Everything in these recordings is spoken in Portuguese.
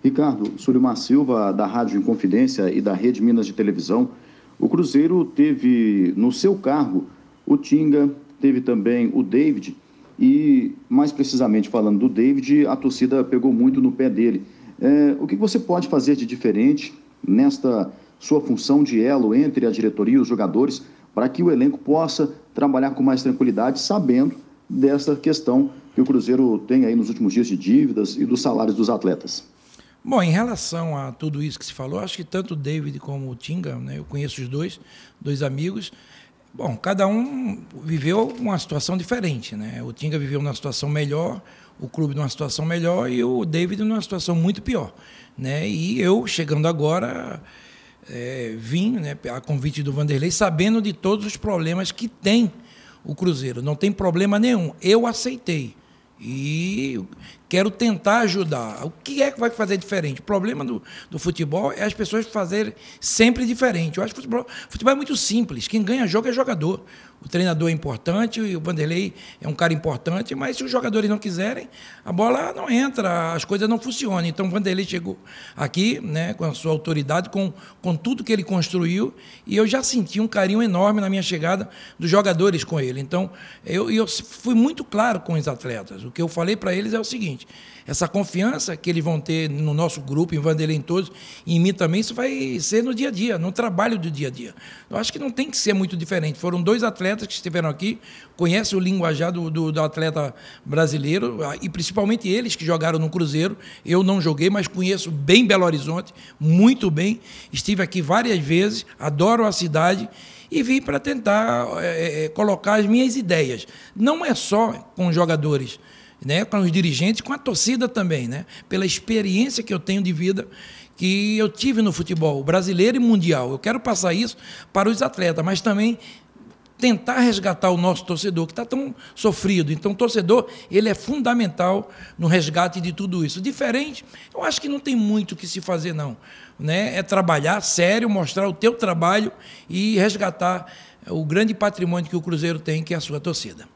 Ricardo, Sulimar Silva, da Rádio Inconfidência e da Rede Minas de Televisão. O Cruzeiro teve no seu cargo o Tinga, teve também o David e, mais precisamente falando do David, a torcida pegou muito no pé dele. O que você pode fazer de diferente nesta sua função de elo entre a diretoria e os jogadores para que o elenco possa trabalhar com mais tranquilidade, sabendo dessa questão que o Cruzeiro tem aí nos últimos dias de dívidas e dos salários dos atletas? Bom, em relação a tudo isso que se falou, acho que tanto o David como o Tinga, né, eu conheço os dois amigos. Bom, cada um viveu uma situação diferente, né? O Tinga viveu numa situação melhor, o clube numa situação melhor e o David numa situação muito pior, né? E eu, chegando agora, vim, né, a convite do Vanderlei, sabendo de todos os problemas que tem o Cruzeiro. Não tem problema nenhum. Eu aceitei. E quero tentar ajudar. O que é que vai fazer diferente? O problema do futebol é as pessoas fazerem sempre diferente. Eu acho que o futebol é muito simples. Quem ganha jogo é jogador. O treinador é importante, o Vanderlei é um cara importante, mas se os jogadores não quiserem, a bola não entra, as coisas não funcionam. Então o Vanderlei chegou aqui, né, com a sua autoridade, com tudo que ele construiu, e eu já senti um carinho enorme na minha chegada dos jogadores com ele. Então eu fui muito claro com os atletas. O que eu falei para eles é o seguinte: essa confiança que eles vão ter no nosso grupo, em Vanderlei, em todos, e em mim também, isso vai ser no dia a dia, no trabalho do dia a dia. Eu acho que não tem que ser muito diferente. Foram dois atletas que estiveram aqui, conhecem o linguajar do atleta brasileiro, e principalmente eles que jogaram no Cruzeiro. Eu não joguei, mas conheço bem Belo Horizonte, muito bem. Estive aqui várias vezes, adoro a cidade, e vim para tentar colocar as minhas ideias. Não é só com os jogadores, né, com os dirigentes, com a torcida também, né, pela experiência que eu tenho de vida, que eu tive no futebol brasileiro e mundial. Eu quero passar isso para os atletas, mas também tentar resgatar o nosso torcedor, que está tão sofrido. Então, o torcedor, ele é fundamental no resgate de tudo isso. Diferente, eu acho que não tem muito o que se fazer, não, né? É trabalhar sério, mostrar o teu trabalho e resgatar o grande patrimônio que o Cruzeiro tem, que é a sua torcida.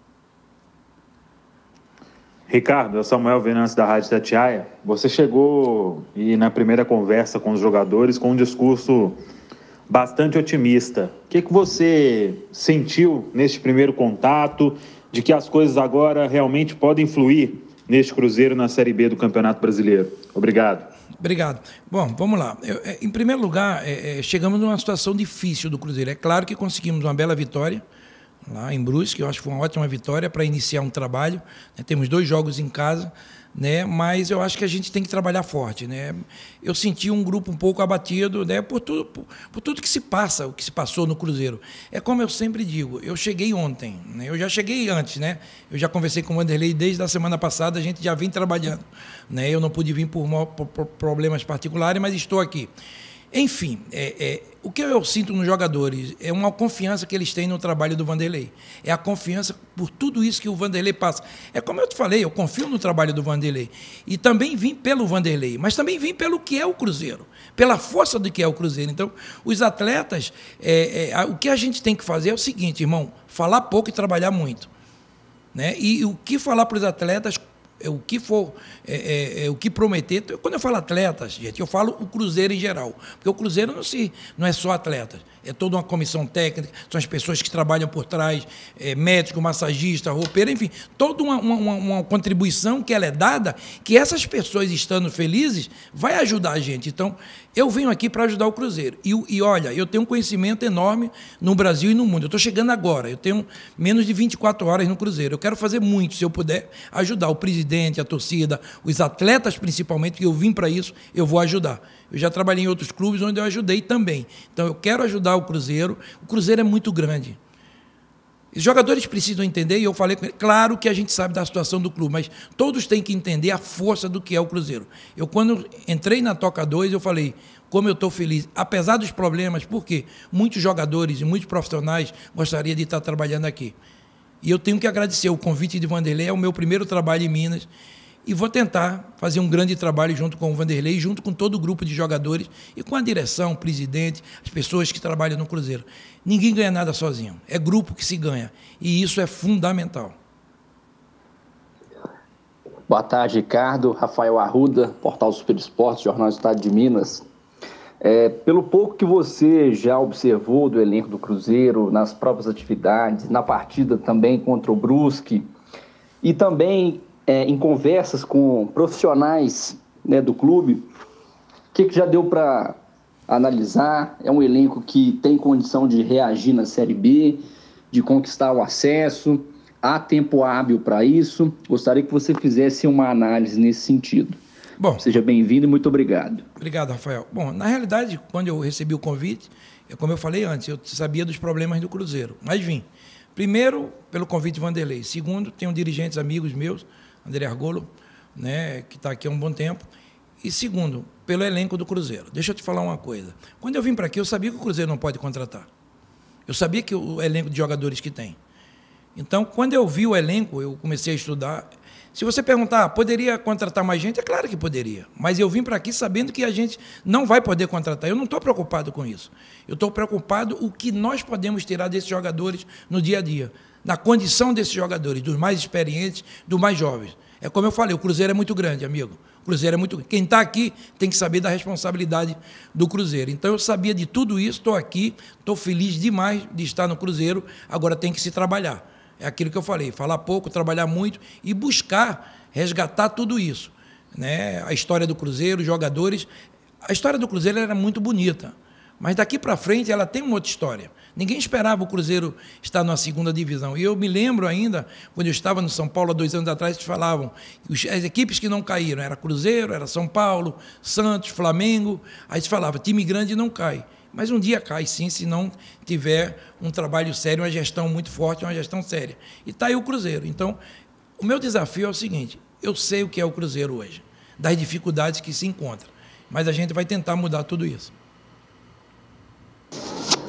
Ricardo, é Samuel Venâncio da Rádio Itatiaia. Você chegou e na primeira conversa com os jogadores com um discurso bastante otimista. O que você sentiu neste primeiro contato, de que as coisas agora realmente podem fluir neste Cruzeiro na Série B do Campeonato Brasileiro? Obrigado. Obrigado. Bom, vamos lá. Em primeiro lugar, chegamos numa situação difícil do Cruzeiro. É claro que conseguimos uma bela vitória lá em Brusque, eu acho que foi uma ótima vitória para iniciar um trabalho, né? Temos 2 jogos em casa, né? Mas eu acho que a gente tem que trabalhar forte, né? Eu senti um grupo um pouco abatido, né? por tudo que se passa, o que se passou no Cruzeiro. É como eu sempre digo, eu cheguei ontem, né? Eu já cheguei antes, né? Eu já conversei com o Vanderlei desde a semana passada, a gente já vem trabalhando, né? Eu não pude vir por problemas particulares, mas estou aqui. Enfim, o que eu sinto nos jogadores é uma confiança que eles têm no trabalho do Vanderlei. É a confiança por tudo isso que o Vanderlei passa. É como eu te falei, eu confio no trabalho do Vanderlei. E também vim pelo Vanderlei, mas também vim pelo que é o Cruzeiro, pela força do que é o Cruzeiro. Então, os atletas, o que a gente tem que fazer é o seguinte, irmão: falar pouco e trabalhar muito, né? E o que falar para os atletas, o que for, o que prometer. Quando eu falo atletas, gente, eu falo o Cruzeiro em geral, porque o Cruzeiro não é só atletas, é toda uma comissão técnica, são as pessoas que trabalham por trás, médico, massagista, roupeiro, enfim, toda uma contribuição que ela é dada, que essas pessoas estando felizes vai ajudar a gente. Então, eu venho aqui para ajudar o Cruzeiro. E olha, eu tenho um conhecimento enorme no Brasil e no mundo. Eu estou chegando agora, eu tenho menos de 24 horas no Cruzeiro. Eu quero fazer muito, se eu puder, ajudar o presidente, a torcida, os atletas principalmente, que eu vim para isso, eu vou ajudar. Eu já trabalhei em outros clubes onde eu ajudei também. Então, eu quero ajudar o Cruzeiro. O Cruzeiro é muito grande. Os jogadores precisam entender, e eu falei com ele, claro que a gente sabe da situação do clube, mas todos têm que entender a força do que é o Cruzeiro. Eu, quando entrei na Toca 2, eu falei, como eu estou feliz, apesar dos problemas, porque muitos jogadores e muitos profissionais gostariam de estar trabalhando aqui. E eu tenho que agradecer o convite de Vanderlei, é o meu primeiro trabalho em Minas, e vou tentar fazer um grande trabalho junto com o Vanderlei, junto com todo o grupo de jogadores e com a direção, o presidente, as pessoas que trabalham no Cruzeiro. Ninguém ganha nada sozinho, é grupo que se ganha, e isso é fundamental. Boa tarde, Ricardo. Rafael Arruda, Portal Super Esportes, Jornal Estado de Minas. Pelo pouco que você já observou do elenco do Cruzeiro, nas próprias atividades, na partida também contra o Brusque, e também em conversas com profissionais, né, do clube, o que já deu para analisar? É um elenco que tem condição de reagir na Série B, de conquistar o acesso, há tempo hábil para isso? Gostaria que você fizesse uma análise nesse sentido. Bom, seja bem-vindo e muito obrigado. Obrigado, Rafael. Bom, na realidade, quando eu recebi o convite, como eu falei antes, eu sabia dos problemas do Cruzeiro, mas vim. Primeiro, pelo convite de Vanderlei. Segundo, tenho dirigentes amigos meus, André Argolo, né, que está aqui há um bom tempo. E segundo, pelo elenco do Cruzeiro. Deixa eu te falar uma coisa. Quando eu vim para aqui, eu sabia que o Cruzeiro não pode contratar. Eu sabia que o elenco de jogadores que tem. Então, quando eu vi o elenco, eu comecei a estudar. Se você perguntar, poderia contratar mais gente? É claro que poderia. Mas eu vim para aqui sabendo que a gente não vai poder contratar. Eu não estou preocupado com isso. Eu estou preocupado com o que nós podemos tirar desses jogadores no dia a dia. Na condição desses jogadores, dos mais experientes, dos mais jovens. É como eu falei, o Cruzeiro é muito grande, amigo. O Cruzeiro é muito... Quem está aqui tem que saber da responsabilidade do Cruzeiro. Então, eu sabia de tudo isso, estou aqui, estou feliz demais de estar no Cruzeiro, agora tem que se trabalhar. É aquilo que eu falei, falar pouco, trabalhar muito e buscar resgatar tudo isso, né? A história do Cruzeiro, os jogadores. A história do Cruzeiro era muito bonita, mas daqui para frente ela tem uma outra história. Ninguém esperava o Cruzeiro estar na segunda divisão. E eu me lembro ainda, quando eu estava no São Paulo há 2 anos atrás, eles falavam, as equipes que não caíram, era Cruzeiro, era São Paulo, Santos, Flamengo, aí se falava, time grande não cai. Mas um dia cai sim, se não tiver um trabalho sério, uma gestão muito forte, uma gestão séria. E está aí o Cruzeiro. Então, o meu desafio é o seguinte, eu sei o que é o Cruzeiro hoje, das dificuldades que se encontra, mas a gente vai tentar mudar tudo isso.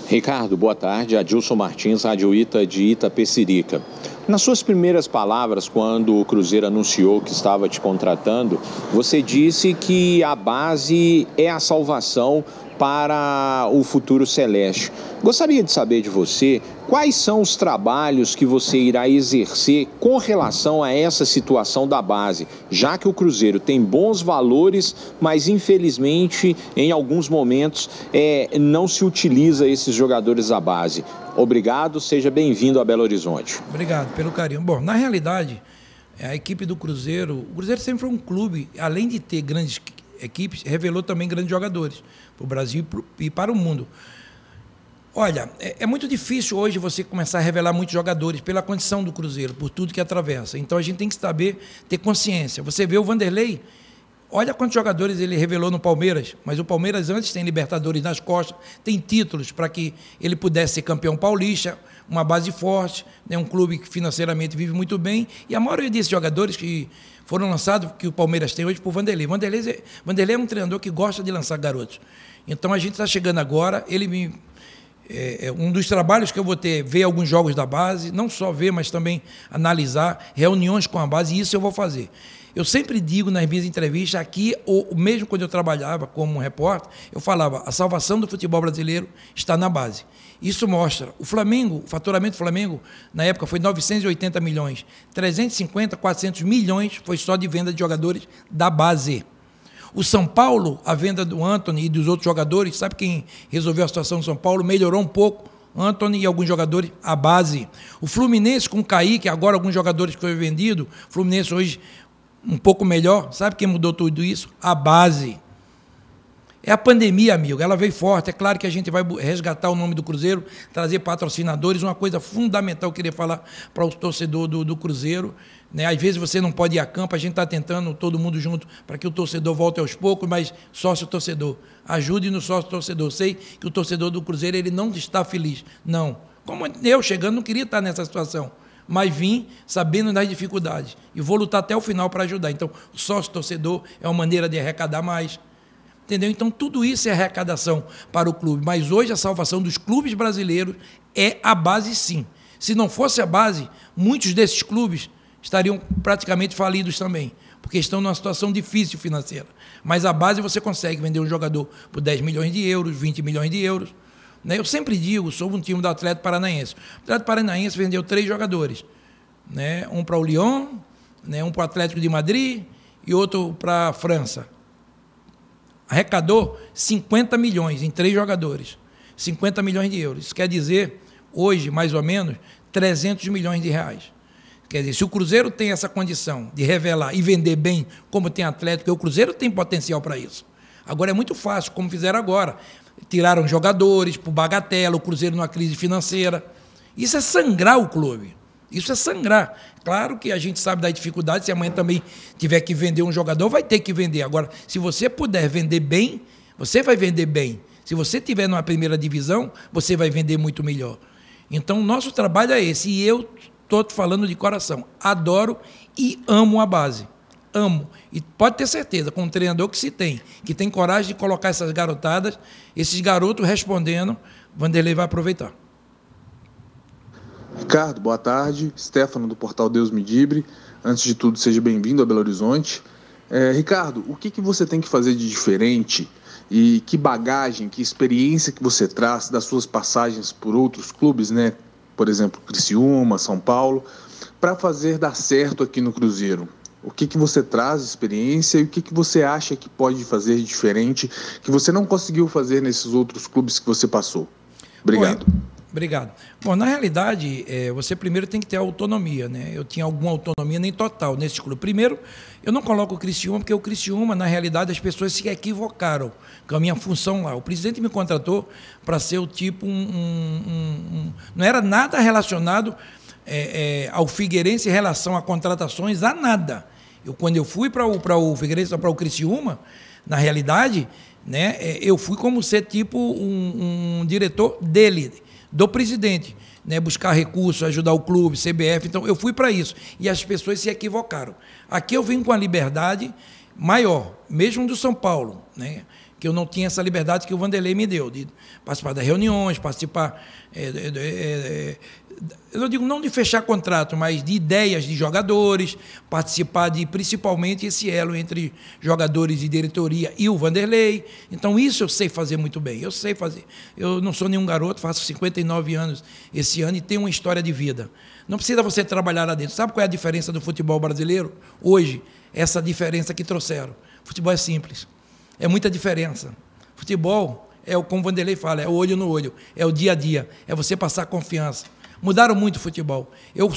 Ricardo, boa tarde. Adilson Martins, Rádio Ita de Itapecerica. Nas suas primeiras palavras, quando o Cruzeiro anunciou que estava te contratando, você disse que a base é a salvação para o futuro celeste. Gostaria de saber de você quais são os trabalhos que você irá exercer com relação a essa situação da base, já que o Cruzeiro tem bons valores, mas infelizmente em alguns momentos não se utiliza esses jogadores da base. Obrigado, seja bem-vindo a Belo Horizonte. Obrigado pelo carinho. Bom, na realidade, a equipe do Cruzeiro, o Cruzeiro sempre foi um clube, além de ter grandes equipes, revelou também grandes jogadores para o Brasil e para o mundo. Olha, é muito difícil hoje você começar a revelar muitos jogadores pela condição do Cruzeiro, por tudo que atravessa. Então a gente tem que saber ter consciência. Você vê o Vanderlei, olha quantos jogadores ele revelou no Palmeiras, mas o Palmeiras antes tem Libertadores nas costas, tem títulos para que ele pudesse ser campeão paulista, uma base forte, né, um clube que financeiramente vive muito bem, e a maioria desses jogadores que foram lançados, que o Palmeiras tem hoje, por Vanderlei. Vanderlei é um treinador que gosta de lançar garotos. Então a gente está chegando agora, um dos trabalhos que eu vou ter, ver alguns jogos da base, não só ver, mas também analisar, reuniões com a base, e isso eu vou fazer. Eu sempre digo nas minhas entrevistas, aqui, ou mesmo quando eu trabalhava como repórter, eu falava, a salvação do futebol brasileiro está na base. Isso mostra, o Flamengo, o faturamento do Flamengo, na época foi 980 milhões, 350, 400 milhões foi só de venda de jogadores da base. O São Paulo, a venda do Antony e dos outros jogadores, sabe quem resolveu a situação do São Paulo? Melhorou um pouco, Antony e alguns jogadores, a base. O Fluminense com o Kaique, agora alguns jogadores que foram vendidos, o Fluminense hoje um pouco melhor, sabe quem mudou tudo isso? A base. É a pandemia, amigo, ela veio forte. É claro que a gente vai resgatar o nome do Cruzeiro, trazer patrocinadores, uma coisa fundamental que eu queria falar para o torcedor do Cruzeiro, né? Às vezes você não pode ir a campo, a gente está tentando todo mundo junto para que o torcedor volte aos poucos, mas sócio-torcedor, ajude no sócio-torcedor. Sei que o torcedor do Cruzeiro ele não está feliz, não. Como eu chegando não queria estar nessa situação, mas vim sabendo das dificuldades e vou lutar até o final para ajudar. Então, o sócio-torcedor é uma maneira de arrecadar mais. Entendeu? Então, tudo isso é arrecadação para o clube. Mas hoje a salvação dos clubes brasileiros é a base, sim. Se não fosse a base, muitos desses clubes estariam praticamente falidos também, porque estão numa situação difícil financeira. Mas a base você consegue vender um jogador por 10 milhões de euros, 20 milhões de euros. Né? Eu sempre digo, sou um time do Atlético Paranaense. O Atlético Paranaense vendeu 3 jogadores. Né? Um para o Lyon, né? Um para o Atlético de Madrid e outro para a França. Arrecadou 50 milhões em 3 jogadores. 50 milhões de euros. Isso quer dizer, hoje, mais ou menos, 300 milhões de reais. Quer dizer, se o Cruzeiro tem essa condição de revelar e vender bem, como tem Atlético, o Cruzeiro tem potencial para isso. Agora é muito fácil, como fizeram agora. Tiraram jogadores por bagatela, o Cruzeiro numa crise financeira. Isso é sangrar o clube. Isso é sangrar. Claro que a gente sabe da dificuldade, se amanhã também tiver que vender um jogador, vai ter que vender. Agora, se você puder vender bem, você vai vender bem. Se você estiver numa primeira divisão, você vai vender muito melhor. Então, o nosso trabalho é esse. E eu estou falando de coração. Adoro e amo a base. Amo. E pode ter certeza, com um treinador que tem coragem de colocar essas garotadas, esses garotos respondendo, Vanderlei vai aproveitar. Ricardo, boa tarde. Stefano, do portal Deus Me Dibre. Antes de tudo, seja bem-vindo a Belo Horizonte. Ricardo, o que você tem que fazer de diferente e que bagagem, que experiência que você traz das suas passagens por outros clubes, né? Por exemplo, Criciúma, São Paulo, para fazer dar certo aqui no Cruzeiro? O que você traz de experiência e o que você acha que pode fazer de diferente que você não conseguiu fazer nesses outros clubes que você passou? Obrigado. Obrigado. Bom, na realidade, você primeiro tem que ter autonomia, né? Eu tinha alguma autonomia, nem total, nesse clube. Primeiro, eu não coloco o Criciúma, porque o Criciúma, na realidade, as pessoas se equivocaram com a minha função lá. O presidente me contratou para ser o tipo não era nada relacionado ao Figueirense em relação a contratações, a nada. Quando eu fui para o Figueirense, para o Criciúma, na realidade, né, eu fui como ser tipo um diretor dele, do presidente, né, buscar recursos, ajudar o clube, CBF. Então, eu fui para isso. E as pessoas se equivocaram. Aqui eu vim com a liberdade maior, mesmo do São Paulo, né, que eu não tinha essa liberdade que o Vanderlei me deu, de participar das reuniões, participar, eu não digo não de fechar contrato, mas de ideias de jogadores, participar de, principalmente, esse elo entre jogadores e diretoria e o Vanderlei. Então, isso eu sei fazer muito bem, eu sei fazer. Eu não sou nenhum garoto, faço 59 anos esse ano e tenho uma história de vida. Não precisa você trabalhar lá dentro. Sabe qual é a diferença do futebol brasileiro hoje? Essa diferença que trouxeram. Futebol é simples. É muita diferença. Futebol como o Vanderlei fala, é o olho no olho, é o dia a dia, é você passar confiança. Mudaram muito o futebol. Eu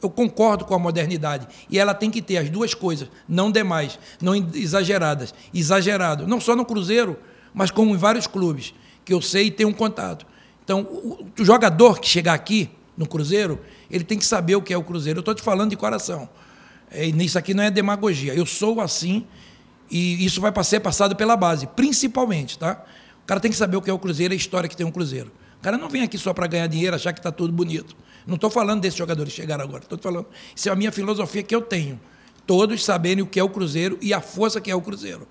concordo com a modernidade e ela tem que ter as duas coisas, não demais, não exageradas. Exagerado, não só no Cruzeiro, mas como em vários clubes, que eu sei e tenho um contato. Então, o jogador que chegar aqui no Cruzeiro, ele tem que saber o que é o Cruzeiro. Eu estou te falando de coração. Isso aqui não é demagogia. Eu sou assim e isso vai ser passado pela base, principalmente, tá? O cara tem que saber o que é o Cruzeiro e a história que tem um Cruzeiro. O cara não vem aqui só para ganhar dinheiro, achar que está tudo bonito. Não estou falando desses jogadores que chegaram agora. Estou falando, isso é a minha filosofia que eu tenho. Todos saberem o que é o Cruzeiro e a força que é o Cruzeiro.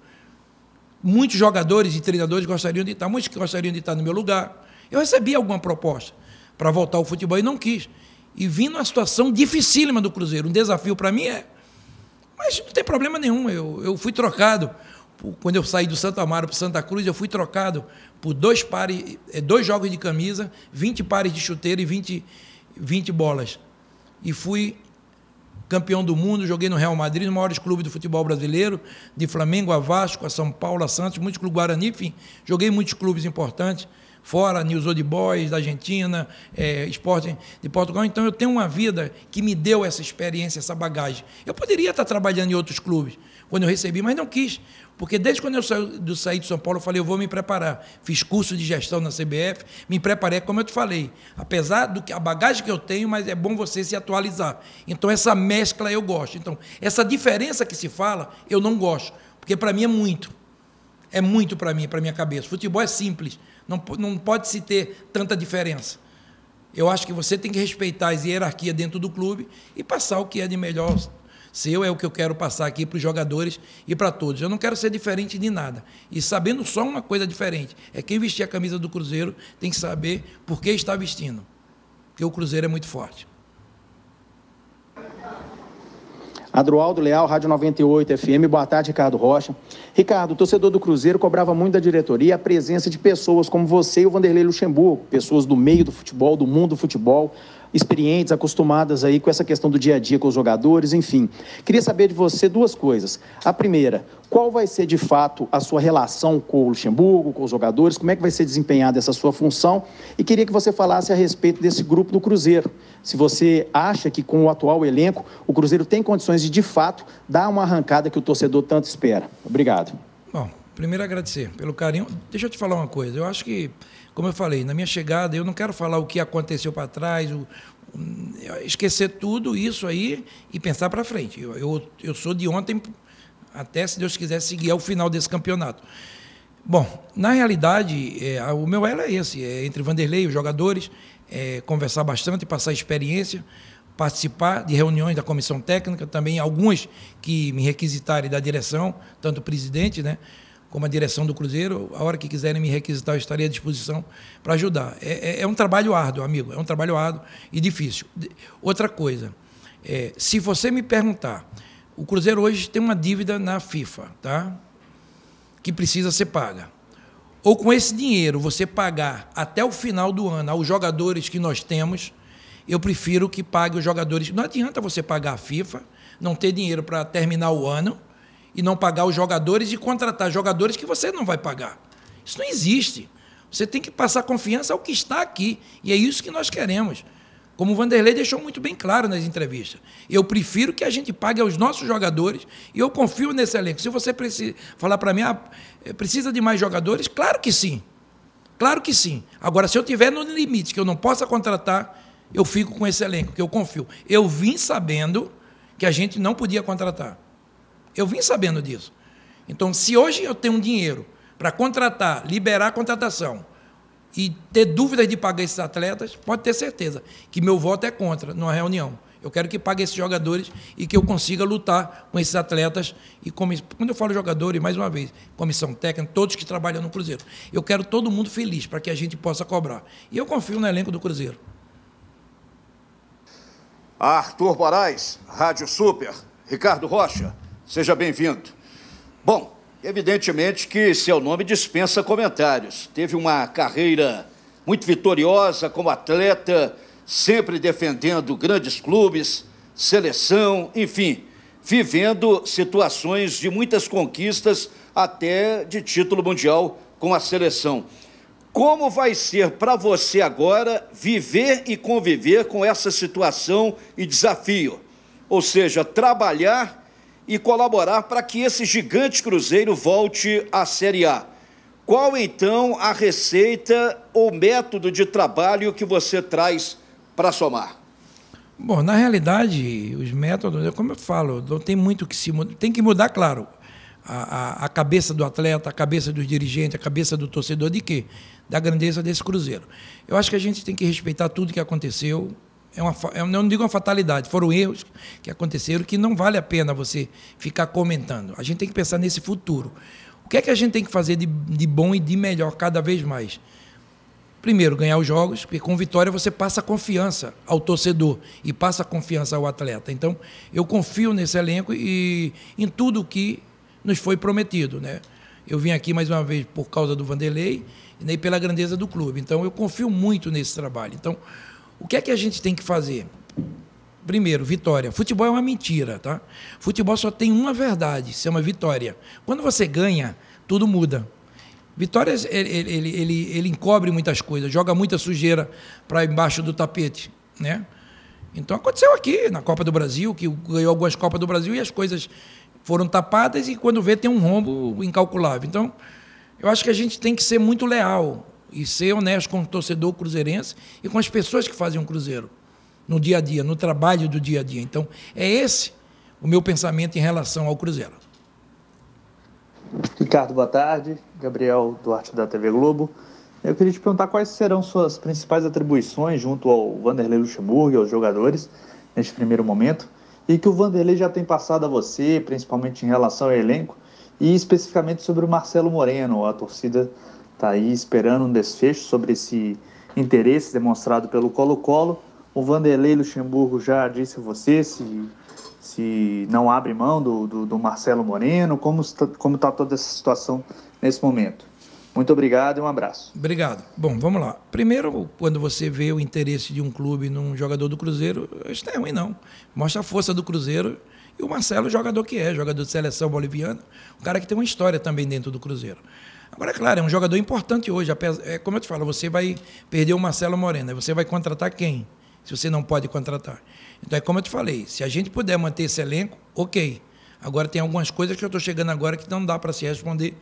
Muitos jogadores e treinadores gostariam de estar, muitos que gostariam de estar no meu lugar. Eu recebi alguma proposta para voltar ao futebol e não quis. E vim numa situação dificílima do Cruzeiro. Um desafio para mim mas não tem problema nenhum. Eu fui trocado. Quando eu saí do Santa Amaro para o Santa Cruz, eu fui trocado por 2 jogos de camisa, 20 pares de chuteira e 20 bolas. E fui campeão do mundo, joguei no Real Madrid, nos maiores clubes do futebol brasileiro, de Flamengo a Vasco, a São Paulo, a Santos, muitos clubes Guarani, enfim, joguei em muitos clubes importantes, fora News Old Boys, da Argentina, Sporting de Portugal. Então, eu tenho uma vida que me deu essa experiência, essa bagagem. Eu poderia estar trabalhando em outros clubes, quando eu recebi, mas não quis. Porque desde quando eu saí de São Paulo, eu falei, eu vou me preparar. Fiz curso de gestão na CBF, me preparei, como eu te falei. Apesar a bagagem que eu tenho, mas é bom você se atualizar. Então, essa mescla eu gosto. Então, essa diferença que se fala, eu não gosto. Porque, para mim, é muito. É muito para mim, para minha cabeça. Futebol é simples. Não pode se ter tanta diferença. Eu acho que você tem que respeitar as hierarquias dentro do clube e passar o que é de melhor seu, é o que eu quero passar aqui para os jogadores e para todos. Eu não quero ser diferente de nada. E sabendo só uma coisa diferente, quem vestir a camisa do Cruzeiro tem que saber por que está vestindo. Porque o Cruzeiro é muito forte. Adroaldo Leal, Rádio 98 FM. Boa tarde, Ricardo Rocha. Ricardo, o torcedor do Cruzeiro cobrava muito da diretoria a presença de pessoas como você e o Vanderlei Luxemburgo, pessoas do meio do futebol, do mundo do futebol, experientes, acostumadas aí com essa questão do dia a dia com os jogadores, enfim. Queria saber de você duas coisas. A primeira, qual vai ser de fato a sua relação com o Luxemburgo, com os jogadores, como é que vai ser desempenhada essa sua função? E queria que você falasse a respeito desse grupo do Cruzeiro. Se você acha que com o atual elenco, o Cruzeiro tem condições de fato, dar uma arrancada que o torcedor tanto espera. Obrigado. Bom, primeiro agradecer pelo carinho. Deixa eu te falar uma coisa. Eu acho que, como eu falei, na minha chegada, eu não quero falar o que aconteceu para trás, esquecer tudo isso aí e pensar para frente. Eu sou de ontem até, se Deus quiser, seguir ao final desse campeonato. Bom, na realidade, o meu elo é esse, entre Vanderlei e os jogadores, conversar bastante, passar experiência, participar de reuniões da comissão técnica, também algumas que me requisitarem da direção, tanto o presidente, né, como a direção do Cruzeiro. A hora que quiserem me requisitar, eu estarei à disposição para ajudar. É um trabalho árduo, amigo, é um trabalho árduo e difícil. Outra coisa, se você me perguntar, o Cruzeiro hoje tem uma dívida na FIFA, tá? Que precisa ser paga. Ou com esse dinheiro você pagar até o final do ano aos jogadores que nós temos, eu prefiro que pague os jogadores. Não adianta você pagar a FIFA, não ter dinheiro para terminar o ano e não pagar os jogadores e contratar jogadores que você não vai pagar. Isso não existe. Você tem que passar confiança ao que está aqui. E é isso que nós queremos. Como o Vanderlei deixou muito bem claro nas entrevistas. Eu prefiro que a gente pague aos nossos jogadores e eu confio nesse elenco. Se você falar para mim, precisa de mais jogadores? Claro que sim. Claro que sim. Agora, se eu tiver no limite que eu não possa contratar, eu fico com esse elenco, que eu confio. Eu vim sabendo que a gente não podia contratar. Eu vim sabendo disso. Então, se hoje eu tenho um dinheiro para contratar, liberar a contratação e ter dúvidas de pagar esses atletas, pode ter certeza que meu voto é contra numa reunião. Eu quero que pague esses jogadores e que eu consiga lutar com esses atletas. E quando eu falo jogadores, mais uma vez, comissão técnica, todos que trabalham no Cruzeiro. Eu quero todo mundo feliz para que a gente possa cobrar. E eu confio no elenco do Cruzeiro. Arthur Moraes, Rádio Super. Ricardo Rocha, seja bem-vindo. Bom, evidentemente que seu nome dispensa comentários. Teve uma carreira muito vitoriosa como atleta, sempre defendendo grandes clubes, seleção, enfim, vivendo situações de muitas conquistas, até de título mundial com a seleção. Como vai ser para você agora viver e conviver com essa situação e desafio? Ou seja, trabalhar e colaborar para que esse gigante Cruzeiro volte à Série A. Qual, então, a receita ou método de trabalho que você traz para somar? Bom, na realidade, os métodos, como eu falo, não tem muito que se mudar. Tem que mudar, claro, a cabeça do atleta, a cabeça dos dirigentes, a cabeça do torcedor, de quê? Da grandeza desse Cruzeiro. Eu acho que a gente tem que respeitar tudo que aconteceu. Eu não digo uma fatalidade, foram erros que aconteceram que não vale a pena você ficar comentando. A gente tem que pensar nesse futuro. O que é que a gente tem que fazer de bom e de melhor cada vez mais? Primeiro, ganhar os jogos, porque com vitória você passa confiança ao torcedor e passa confiança ao atleta. Então, eu confio nesse elenco e em tudo que nos foi prometido, né? Eu vim aqui mais uma vez por causa do Vanderlei e nem pela grandeza do clube. Então, eu confio muito nesse trabalho. Então, o que é que a gente tem que fazer? Primeiro, vitória. Futebol é uma mentira, tá? Futebol só tem uma verdade, se chama vitória. Quando você ganha, tudo muda. Vitória, ele encobre muitas coisas, joga muita sujeira para embaixo do tapete, né? Então, aconteceu aqui na Copa do Brasil, que ganhou algumas Copas do Brasil e as coisas foram tapadas e quando vê tem um rombo incalculável. Então, eu acho que a gente tem que ser muito leal e ser honesto com o torcedor cruzeirense e com as pessoas que fazem um Cruzeiro no dia a dia, no trabalho do dia a dia. Então, é esse o meu pensamento em relação ao Cruzeiro. Ricardo, boa tarde. Gabriel Duarte, da TV Globo. Eu queria te perguntar quais serão suas principais atribuições junto ao Vanderlei Luxemburgo e aos jogadores neste primeiro momento, e que o Vanderlei já tem passado a você, principalmente em relação ao elenco, e especificamente sobre o Marcelo Moreno. A torcida está aí esperando um desfecho sobre esse interesse demonstrado pelo Colo-Colo. O Vanderlei Luxemburgo já disse a você se não abre mão do Marcelo Moreno, como está toda essa situação nesse momento. Muito obrigado e um abraço. Obrigado. Bom, vamos lá. Primeiro, quando você vê o interesse de um clube num jogador do Cruzeiro, isso não é ruim, não. Mostra a força do Cruzeiro. E o Marcelo, jogador que é, jogador de seleção boliviana, um cara que tem uma história também dentro do Cruzeiro. Agora, é claro, é um jogador importante hoje. Como eu te falo, você vai perder o Marcelo Moreno, aí você vai contratar quem? Se você não pode contratar. Então, é como eu te falei, se a gente puder manter esse elenco, ok. Agora, tem algumas coisas que eu estou chegando agora que não dá para se responder,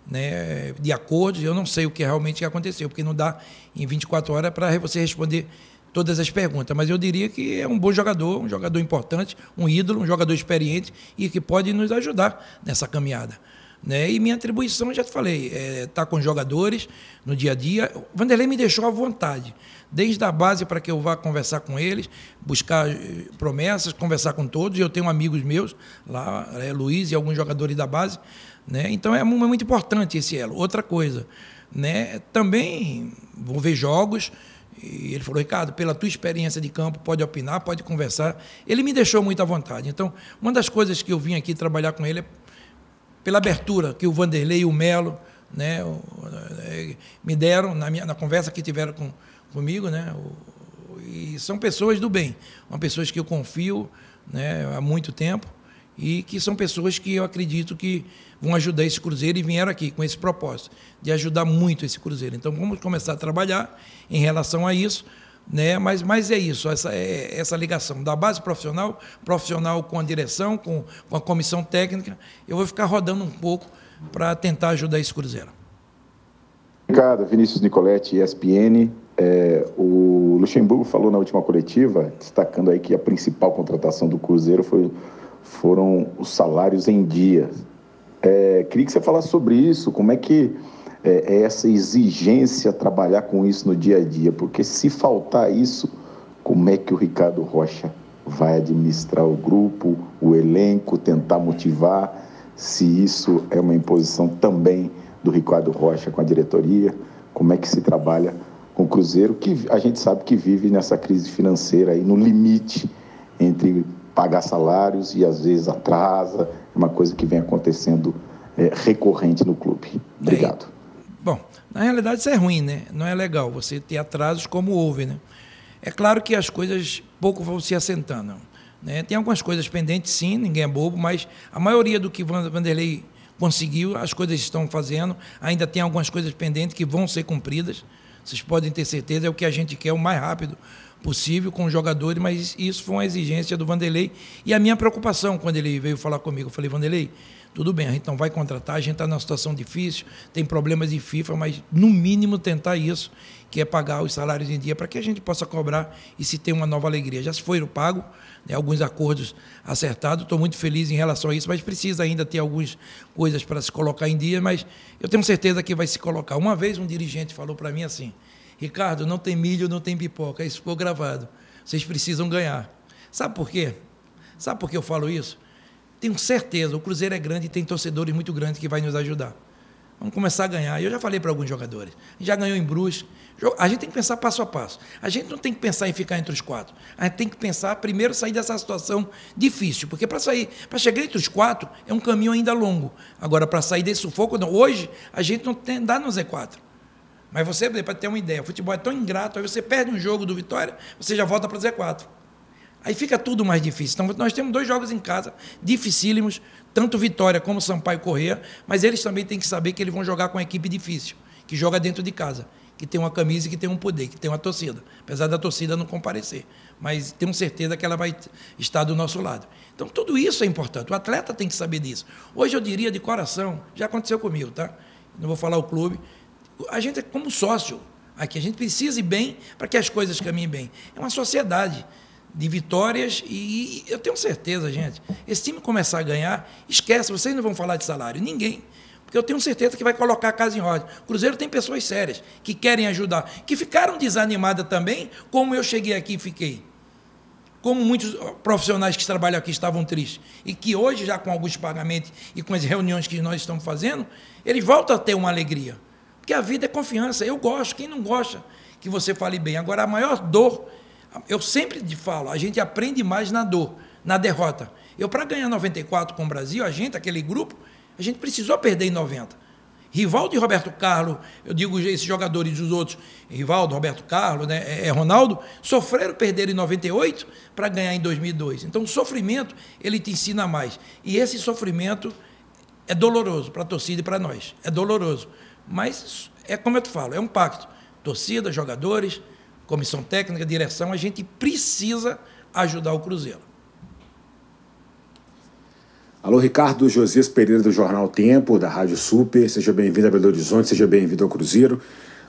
né, de acordo. Eu não sei o que realmente aconteceu, porque não dá em 24 horas para você responder todas as perguntas, mas eu diria que é um bom jogador, um jogador importante, um ídolo, um jogador experiente e que pode nos ajudar nessa caminhada, né? E minha atribuição, já te falei, tá com jogadores no dia a dia. O Vanderlei me deixou à vontade, desde a base para que eu vá conversar com eles, buscar promessas, conversar com todos. Eu tenho amigos meus lá, Luiz e alguns jogadores da base, né? Então é muito importante esse elo. Outra coisa, né? Também vou ver jogos. E ele falou, Ricardo, pela tua experiência de campo, pode opinar, pode conversar. Ele me deixou muito à vontade. Então, uma das coisas que eu vim aqui trabalhar com ele é pela abertura que o Vanderlei e o Melo, né, me deram na conversa que tiveram comigo, né, e são pessoas do bem, são pessoas que eu confio, né, há muito tempo, e que são pessoas que eu acredito que vão ajudar esse Cruzeiro e vieram aqui com esse propósito, de ajudar muito esse Cruzeiro. Então, vamos começar a trabalhar em relação a isso, né? Mas é isso, essa ligação da base profissional com a direção, com a comissão técnica. Eu vou ficar rodando um pouco para tentar ajudar esse Cruzeiro. Ricardo, Vinícius Nicoletti, ESPN. O Luxemburgo falou na última coletiva, destacando aí que a principal contratação do Cruzeiro foram os salários em dia. Queria que você falasse sobre isso, como é que é essa exigência trabalhar com isso no dia a dia, porque se faltar isso, como é que o Ricardo Rocha vai administrar o grupo, o elenco, tentar motivar, se isso é uma imposição também do Ricardo Rocha com a diretoria, como é que se trabalha com o Cruzeiro, que a gente sabe que vive nessa crise financeira aí, no limite entre pagar salários e às vezes atrasa, é uma coisa que vem acontecendo recorrente no clube. Obrigado. Bom, na realidade isso é ruim, né? Não é legal você ter atrasos como houve, né? É claro que as coisas pouco vão se assentando, né? Tem algumas coisas pendentes, sim, ninguém é bobo, mas a maioria do que Vanderlei conseguiu, as coisas estão fazendo, ainda tem algumas coisas pendentes que vão ser cumpridas, vocês podem ter certeza, é o que a gente quer o mais rápido possível com os jogadores, mas isso foi uma exigência do Vanderlei e a minha preocupação quando ele veio falar comigo. Eu falei, Vanderlei, tudo bem, a gente não vai contratar, a gente está numa situação difícil, tem problemas de FIFA, mas no mínimo tentar isso, que é pagar os salários em dia para que a gente possa cobrar e se ter uma nova alegria. Já se foi o pago, né, alguns acordos acertados, estou muito feliz em relação a isso, mas precisa ainda ter algumas coisas para se colocar em dia, mas eu tenho certeza que vai se colocar. Uma vez um dirigente falou para mim assim, Ricardo, não tem milho, não tem pipoca, isso ficou gravado, vocês precisam ganhar. Sabe por quê? Sabe por que eu falo isso? Tenho certeza, o Cruzeiro é grande e tem torcedores muito grandes que vai nos ajudar. Vamos começar a ganhar. Eu já falei para alguns jogadores, a gente já ganhou em Brusque. A gente tem que pensar passo a passo. A gente não tem que pensar em ficar entre os quatro. A gente tem que pensar, primeiro, sair dessa situação difícil. Porque para chegar entre os quatro, é um caminho ainda longo. Agora, para sair desse sufoco, não. Hoje, a gente não dá no Z4. Mas você, para ter uma ideia, o futebol é tão ingrato, aí você perde um jogo do Vitória, você já volta para o Z4. Aí fica tudo mais difícil. Então, nós temos 2 jogos em casa, dificílimos, tanto Vitória como Sampaio Corrêa, mas eles também têm que saber que eles vão jogar com uma equipe difícil, que joga dentro de casa, que tem uma camisa e que tem um poder, que tem uma torcida, apesar da torcida não comparecer. Mas temos certeza que ela vai estar do nosso lado. Então, tudo isso é importante. O atleta tem que saber disso. Hoje, eu diria de coração, já aconteceu comigo, tá? Não vou falar o clube. A gente é como sócio aqui, a gente precisa ir bem para que as coisas caminhem bem. É uma sociedade de vitórias e eu tenho certeza, gente, esse time começar a ganhar, esquece, vocês não vão falar de salário, ninguém, porque eu tenho certeza que vai colocar a casa em ordem. O Cruzeiro tem pessoas sérias, que querem ajudar, que ficaram desanimadas também, como eu cheguei aqui e fiquei. Como muitos profissionais que trabalham aqui estavam tristes, e que hoje, já com alguns pagamentos e com as reuniões que nós estamos fazendo, eles voltam a ter uma alegria, porque a vida é confiança, eu gosto, quem não gosta que você fale bem. Agora, a maior dor, eu sempre falo, a gente aprende mais na dor, na derrota. Eu, para ganhar 94 com o Brasil, a gente, aquele grupo, a gente precisou perder em 90. Rivaldo e Roberto Carlos, eu digo esses jogadores e os outros, Rivaldo, Roberto Carlos, né, Ronaldo, sofreram perder em 98 para ganhar em 2002. Então, o sofrimento, ele te ensina mais. E esse sofrimento é doloroso para a torcida e para nós. É doloroso. Mas, é como eu te falo, é um pacto. Torcida, jogadores, comissão técnica, direção, a gente precisa ajudar o Cruzeiro. Alô, Ricardo Josias Pereira, do Jornal Tempo, da Rádio Super. Seja bem-vindo a Belo Horizonte, seja bem-vindo ao Cruzeiro.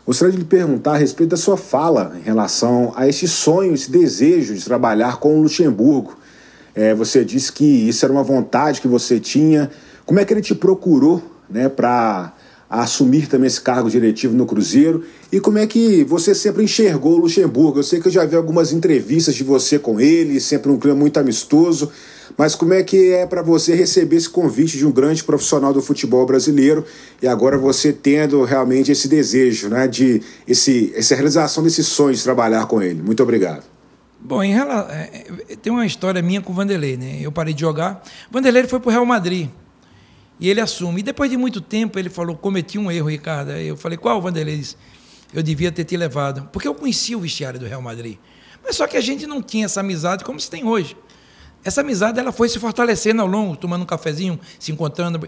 Gostaria de lhe perguntar a respeito da sua fala em relação a esse sonho, esse desejo de trabalhar com o Luxemburgo. Você disse que isso era uma vontade que você tinha. Como é que ele te procurou, né, para assumir também esse cargo diretivo no Cruzeiro? E como é que você sempre enxergou o Luxemburgo? Eu sei que eu já vi algumas entrevistas de você com ele, sempre um clima muito amistoso. Mas como é que é para você receber esse convite de um grande profissional do futebol brasileiro e agora você tendo realmente esse desejo, né, de essa realização desse sonho de trabalhar com ele? Muito obrigado. Bom, tem uma história minha com o Vanderlei, né? Eu parei de jogar. O Vanderlei foi para o Real Madrid e ele assume. E depois de muito tempo ele falou, cometi um erro, Ricardo. Eu falei, qual, Vanderlei? Ele disse, eu devia ter te levado. Porque eu conhecia o vestiário do Real Madrid. Mas só que a gente não tinha essa amizade como se tem hoje. Essa amizade ela foi se fortalecendo ao longo, tomando um cafezinho, se encontrando.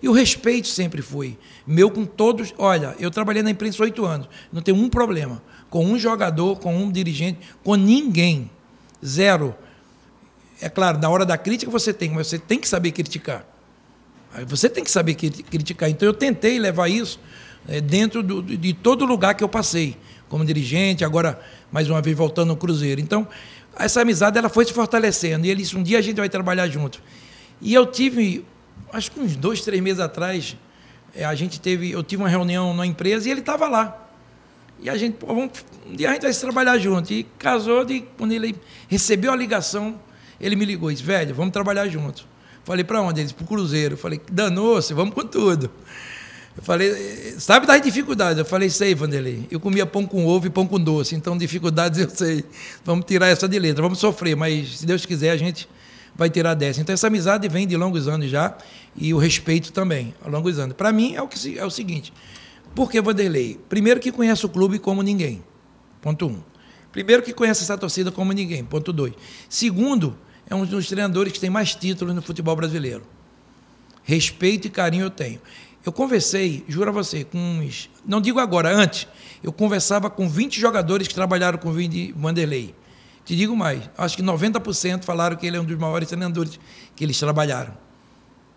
E o respeito sempre foi meu com todos. Olha, eu trabalhei na imprensa 8 anos, não tenho um problema com um jogador, com um dirigente, com ninguém. Zero. É claro, na hora da crítica mas você tem que saber criticar. Você tem que saber criticar. Então eu tentei levar isso dentro de todo lugar que eu passei, como dirigente, agora mais uma vez voltando ao Cruzeiro. Então, essa amizade ela foi se fortalecendo, e ele disse, um dia a gente vai trabalhar junto. E eu tive, acho que uns 2, 3 meses atrás, eu tive uma reunião na empresa e ele estava lá. E a gente, um dia a gente vai se trabalhar junto. E casou, quando ele recebeu a ligação, ele me ligou e disse, velho, vamos trabalhar junto. Falei, para onde? Ele disse, para o Cruzeiro. Eu falei, danou-se, vamos com tudo. Eu falei, sabe das dificuldades? Eu falei, sei, Vanderlei. Eu comia pão com ovo e pão com doce, então dificuldades eu sei. Vamos tirar essa de letra, vamos sofrer, mas se Deus quiser a gente vai tirar dessa. Então essa amizade vem de longos anos já e o respeito também, a longos anos. Para mim é o seguinte, por que Vanderlei? Primeiro que conhece o clube como ninguém, ponto 1. Primeiro que conhece essa torcida como ninguém, ponto 2. Segundo, é um dos treinadores que tem mais títulos no futebol brasileiro. Respeito e carinho eu tenho. Eu conversei, juro a você, com uns... Não digo agora, antes. Eu conversava com 20 jogadores que trabalharam com o Vanderlei. Te digo mais, acho que 90% falaram que ele é um dos maiores treinadores que eles trabalharam.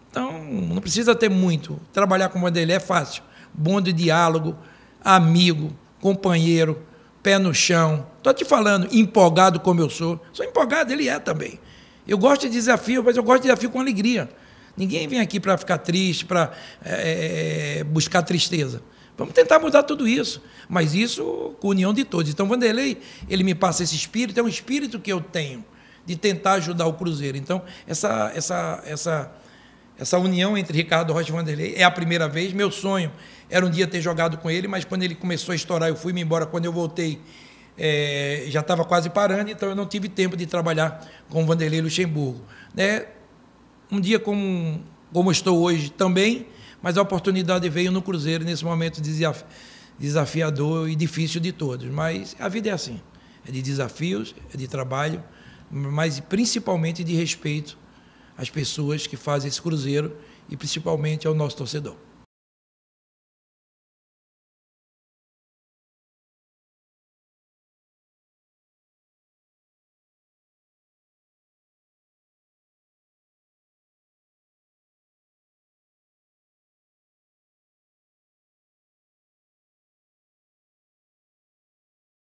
Então, não precisa ter muito. Trabalhar com o Vanderlei é fácil. Bom de diálogo, amigo, companheiro, pé no chão. Estou te falando, empolgado como eu sou. Sou empolgado, ele é também. Eu gosto de desafio, mas eu gosto de desafio com alegria. Ninguém vem aqui para ficar triste, para buscar tristeza. Vamos tentar mudar tudo isso, mas isso com a união de todos. Então, Vanderlei, ele me passa esse espírito, é um espírito que eu tenho de tentar ajudar o Cruzeiro. Então, essa união entre Ricardo Rocha e Vanderlei é a primeira vez. Meu sonho era um dia ter jogado com ele, mas quando ele começou a estourar, eu fui-me embora. Quando eu voltei, já estava quase parando, então eu não tive tempo de trabalhar com o Vanderlei Luxemburgo. Um dia como estou hoje também, mas a oportunidade veio no Cruzeiro nesse momento desafiador e difícil de todos. Mas a vida é assim, é de desafios, é de trabalho, mas principalmente de respeito às pessoas que fazem esse Cruzeiro e principalmente ao nosso torcedor.